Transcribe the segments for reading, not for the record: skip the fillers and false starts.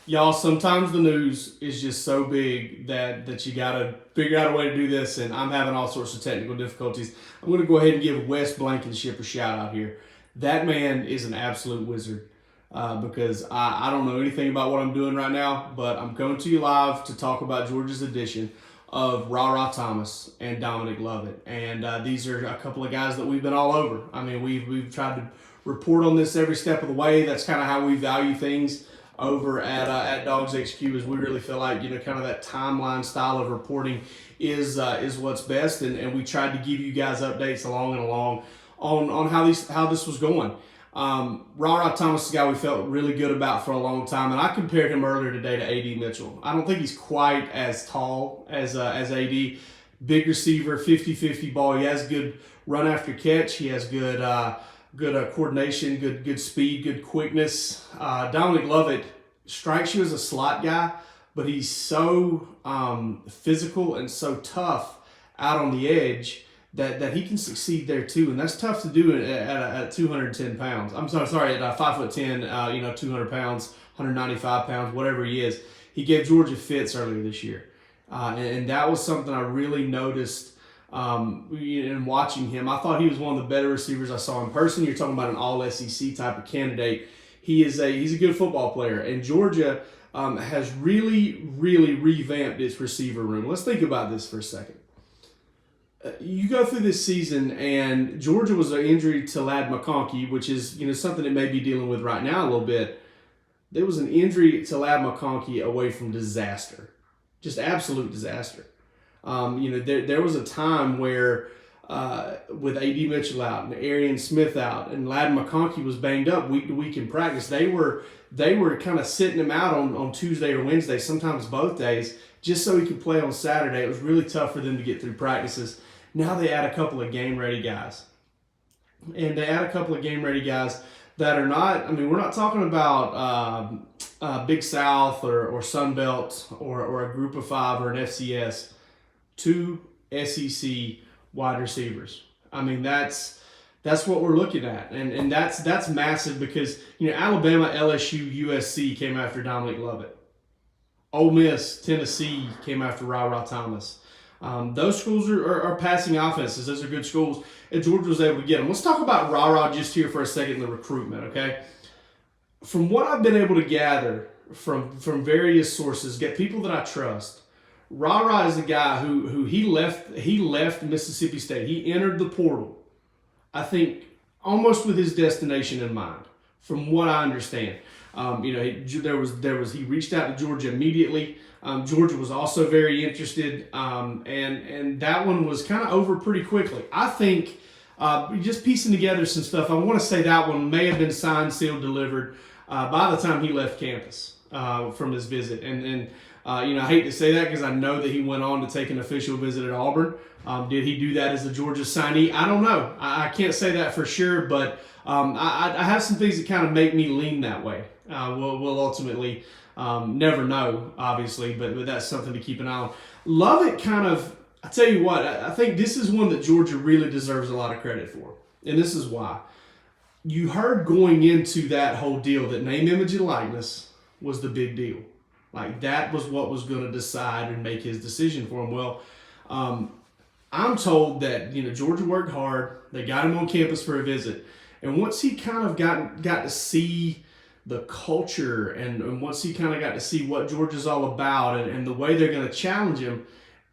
Y'all, sometimes the news is just so big that you gotta figure out a way to do this, and I'm having all sorts of technical difficulties. I'm gonna go ahead and give Wes Blankenship a shout out here. That man is an absolute wizard. Because I don't know anything about what I'm doing right now, but I'm coming to you live to talk about Georgia's edition of Rara Thomas and Dominic Lovett. And these are a couple of guys that we've been all over. I mean, we've tried to report on this every step of the way. That's kind of how we value things over at DawgsHQ, is we really feel like, kind of that timeline style of reporting is what's best. And we tried to give you guys updates along and along on how this was going. Rara Thomas is a guy we felt really good about for a long time, and I compared him earlier today to A.D. Mitchell. I don't think he's quite as tall as A.D. Big receiver, 50-50 ball. He has good run after catch. He has good coordination, good speed, good quickness. Dominic Lovett strikes you as a slot guy, but he's so physical and so tough out on the edge that he can succeed there too, and that's tough to do at 210 pounds. I'm sorry, at 5'10", 200 pounds, 195 pounds, whatever he is. He gave Georgia fits earlier this year, and that was something I really noticed in watching him. I thought he was one of the better receivers I saw in person. You're talking about an all-SEC type of candidate. He's a good football player, and Georgia has really revamped its receiver room. Let's think about this for a second. You go through this season, and Georgia was an injury to Ladd McConkey, which is something it may be dealing with right now a little bit. There was an injury to Ladd McConkey away from disaster, just absolute disaster. There was a time where with A.D. Mitchell out and Arian Smith out, and Ladd McConkey was banged up week to week in practice. They were kind of sitting him out on Tuesday or Wednesday, sometimes both days, just so he could play on Saturday. It was really tough for them to get through practices. Now they add a couple of game-ready guys. And they add a couple of game-ready guys that are not, we're not talking about Big South or Sun Belt or a group of five or an FCS. Two SEC wide receivers. That's what we're looking at. And that's massive because, Alabama, LSU, USC came after Dominic Lovett. Ole Miss, Tennessee came after Rara Thomas. Those schools are passing offenses. Those are good schools, and Georgia was able to get them. Let's talk about Rara just here for a second in the recruitment, okay? From what I've been able to gather from various sources, get people that I trust, Rara is a guy who he left Mississippi State. He entered the portal, I think, almost with his destination in mind, from what I understand. He reached out to Georgia immediately. Georgia was also very interested, and that one was kind of over pretty quickly. I think, just piecing together some stuff, I want to say that one may have been signed, sealed, delivered by the time he left campus from his visit. And I hate to say that because I know that he went on to take an official visit at Auburn. Did he do that as a Georgia signee? I don't know. I can't say that for sure, but I have some things that kind of make me lean that way. We'll ultimately never know, obviously, but that's something to keep an eye on. Lovett I tell you what, I think this is one that Georgia really deserves a lot of credit for. And this is why. You heard going into that whole deal that name, image, and likeness was the big deal. Like, that was what was going to decide and make his decision for him. Well, I'm told that, Georgia worked hard. They got him on campus for a visit. And once he kind of got to see the culture and once he kind of got to see what Georgia's all about and the way they're going to challenge him,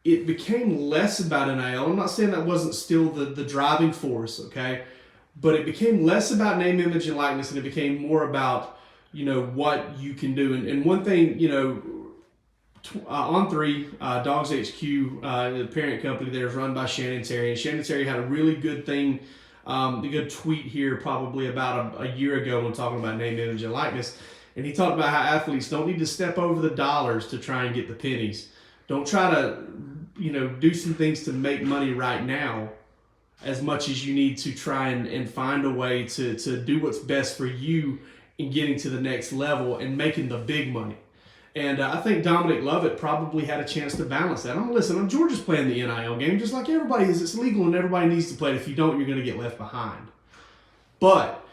it became less about NIL. I'm not saying that wasn't still the driving force, okay? But it became less about name, image, and likeness, and it became more about, what you can do. And one thing, On3, DawgsHQ, the parent company there is run by Shannon Terry. And Shannon Terry had a really good thing, a good tweet here probably about a year ago when talking about name, image, and likeness. And he talked about how athletes don't need to step over the dollars to try and get the pennies. Don't try to, do some things to make money right now as much as you need to try and find a way to do what's best for you in getting to the next level and making the big money. And I think Dominic Lovett probably had a chance to balance that. Georgia's playing the NIL game just like everybody is. It's legal and everybody needs to play it. If you don't, you're going to get left behind. But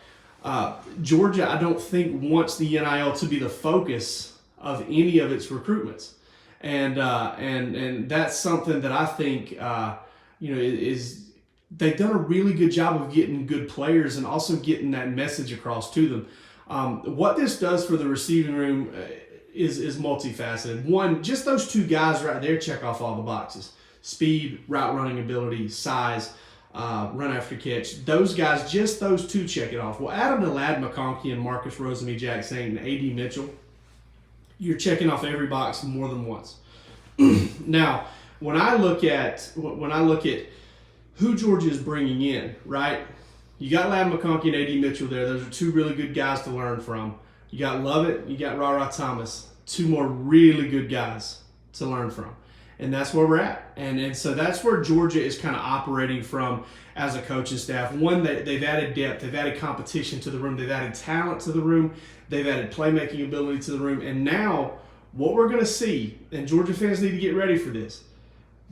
Georgia, I don't think, wants the NIL to be the focus of any of its recruitments. And that's something that I think, is they've done a really good job of getting good players and also getting that message across to them. What this does for the receiving room is multifaceted. One, just those two guys right there check off all the boxes. Speed, route running ability, size, run after catch. Those guys, just those two check it off. Well, add them to Ladd McConkey and Marcus Rosemy-Jackson and A.D. Mitchell. You're checking off every box more than once. Now, when I look at who Georgia is bringing in, right? You got Ladd McConkey and A.D. Mitchell there. Those are two really good guys to learn from. You got Lovett, you got Rara Thomas, two more really good guys to learn from. And that's where we're at. And so that's where Georgia is kind of operating from as a coaching staff. One, they've added depth, they've added competition to the room, they've added talent to the room, they've added playmaking ability to the room. And now what we're going to see, and Georgia fans need to get ready for this,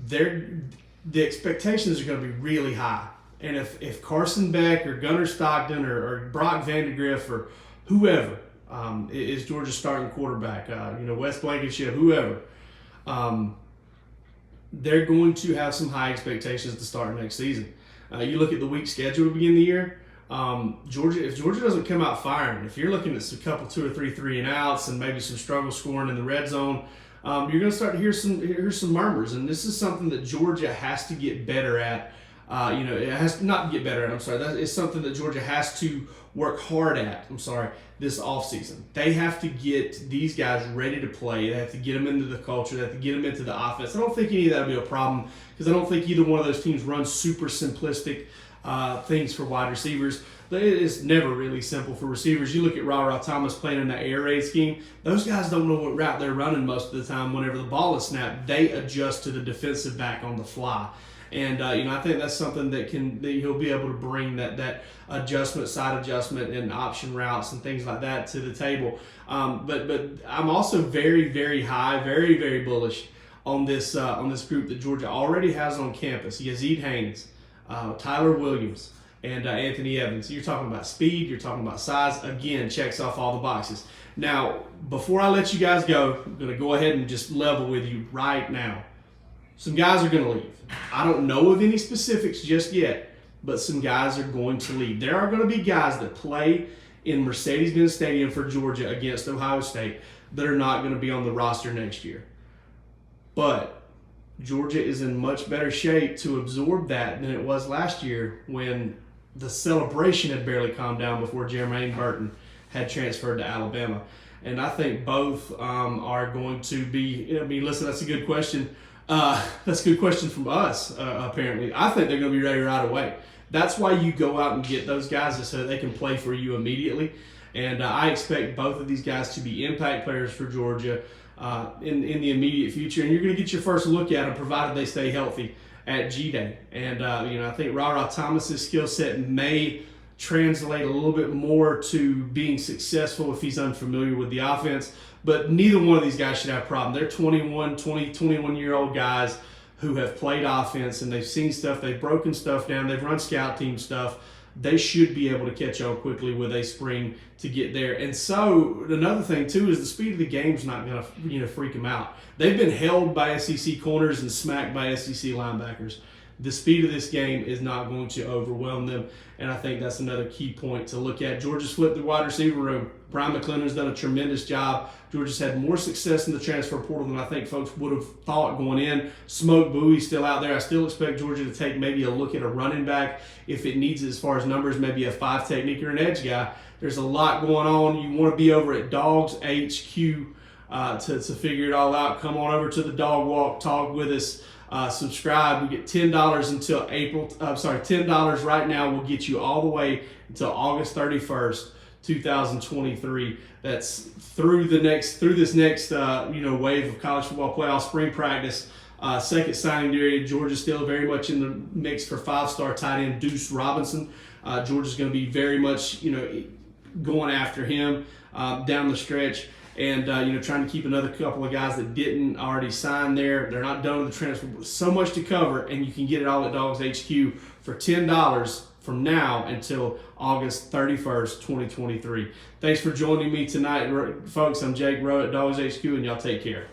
the expectations are going to be really high. And if Carson Beck or Gunnar Stockton or Brock Vandegrift or whoever is Georgia's starting quarterback, Wes Blankenship, whoever, they're going to have some high expectations to start next season. You look at the week schedule to begin the year. If Georgia doesn't come out firing, if you're looking at a couple 2 or 3 3-and-outs and maybe some struggle scoring in the red zone, you're going to start to hear some murmurs. And this is something that Georgia has to get better at. It has to not get better at. That is something that Georgia has to work hard at. This offseason. They have to get these guys ready to play. They have to get them into the culture. They have to get them into the offense. I don't think any of that will be a problem because I don't think either one of those teams runs super simplistic things for wide receivers. It's never really simple for receivers. You look at Rara Thomas playing in the air raid scheme. Those guys don't know what route they're running most of the time. Whenever the ball is snapped, they adjust to the defensive back on the fly. And I think that's something that he'll be able to bring that adjustment, side adjustment, and option routes and things like that to the table. But I'm also very, very high, very, very bullish on this group that Georgia already has on campus. Yazeed Haynes, Tyler Williams, and Anthony Evans. You're talking about speed. You're talking about size. Again, checks off all the boxes. Now, before I let you guys go, I'm going to go ahead and just level with you right now. Some guys are going to leave. I don't know of any specifics just yet, but some guys are going to leave. There are going to be guys that play in Mercedes-Benz Stadium for Georgia against Ohio State that are not going to be on the roster next year. But Georgia is in much better shape to absorb that than it was last year when the celebration had barely calmed down before Jermaine Burton had transferred to Alabama. And I think both are going to be, listen, that's a good question. That's a good question from us, apparently. I think they're going to be ready right away. That's why you go out and get those guys so that they can play for you immediately. And I expect both of these guys to be impact players for Georgia in the immediate future. And you're going to get your first look at them provided they stay healthy at G-Day. And, I think Rara Thomas's skill set may translate a little bit more to being successful if he's unfamiliar with the offense. But neither one of these guys should have a problem. They're 21-year-old guys who have played offense and they've seen stuff, they've broken stuff down, they've run scout team stuff. They should be able to catch on quickly with a spring to get there. And so another thing too is the speed of the game's not going to freak them out. They've been held by SEC corners and smacked by SEC linebackers. The speed of this game is not going to overwhelm them, and I think that's another key point to look at. Georgia's flipped the wide receiver room. Brian McClendon's done a tremendous job. Georgia's had more success in the transfer portal than I think folks would have thought going in. Smoke Bowie's still out there. I still expect Georgia to take maybe a look at a running back if it needs it as far as numbers, maybe a 5 technique or an edge guy. There's a lot going on. You want to be over at DawgsHQ to figure it all out. Come on over to the Dog Walk, talk with us. Subscribe. We get $10 until $10 right now will get you all the way until August 31st, 2023. That's through this next wave of college football playoff spring practice. Second signing period. Georgia's still very much in the mix for 5-star tight end Deuce Robinson. Georgia's going to be very much going after him down the stretch. And, trying to keep another couple of guys that didn't already sign there. They're not done with the transfer. So much to cover, and you can get it all at DawgsHQ for $10 from now until August 31st, 2023. Thanks for joining me tonight, folks. I'm Jake Rowe at DawgsHQ, and y'all take care.